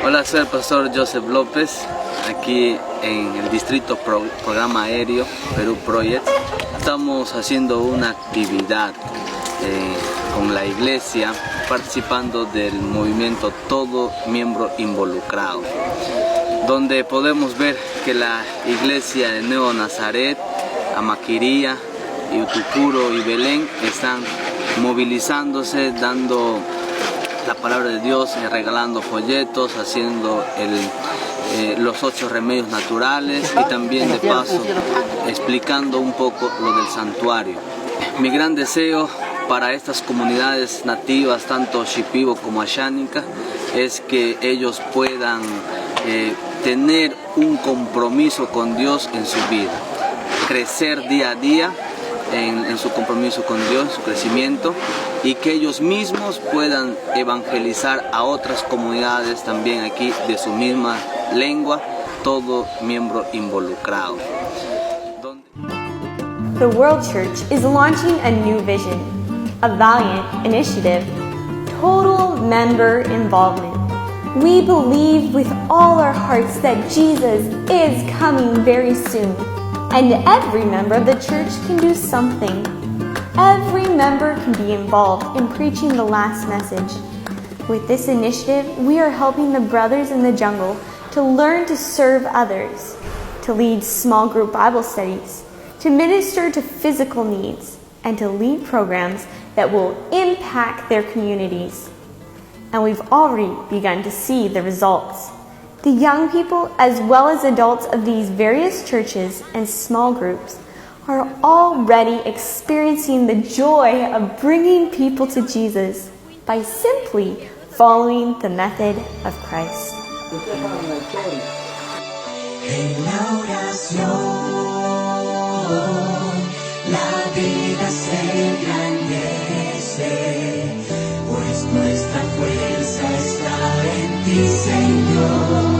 Hola, soy el pastor Joseph López, aquí en el distrito Programa Aéreo Perú Project. Estamos haciendo una actividad con la iglesia, participando del movimiento Todo Miembro Involucrado, donde podemos ver que la iglesia de Nuevo Nazaret, Amaquiría, Utucuro y Belén están movilizándose, dando la palabra de Dios, regalando folletos, haciendo los 8 remedios naturales y también de paso explicando un poco lo del santuario. Mi gran deseo para estas comunidades nativas, tanto Shipibo como Ashánica, es que ellos puedan tener un compromiso con Dios en su vida, crecer día a día en su compromiso con Dios, en su crecimiento, y que ellos mismos puedan evangelizar a otras comunidades también aquí de su misma lengua, todo miembro involucrado. The World Church is launching a new vision, a valiant initiative, total member involvement. We believe with all our hearts that Jesus is coming very soon, and every member of the church can do something. Every member can be involved in preaching the last message. With this initiative, we are helping the brothers in the jungle to learn to serve others, to lead small group Bible studies, to minister to physical needs, and to lead programs that will impact their communities. And we've already begun to see the results. The young people, as well as adults of these various churches and small groups, are already experiencing the joy of bringing people to Jesus by simply following the method of Christ. En la oración, la vida se engrandece, pues nuestra fuerza está en ti, Señor.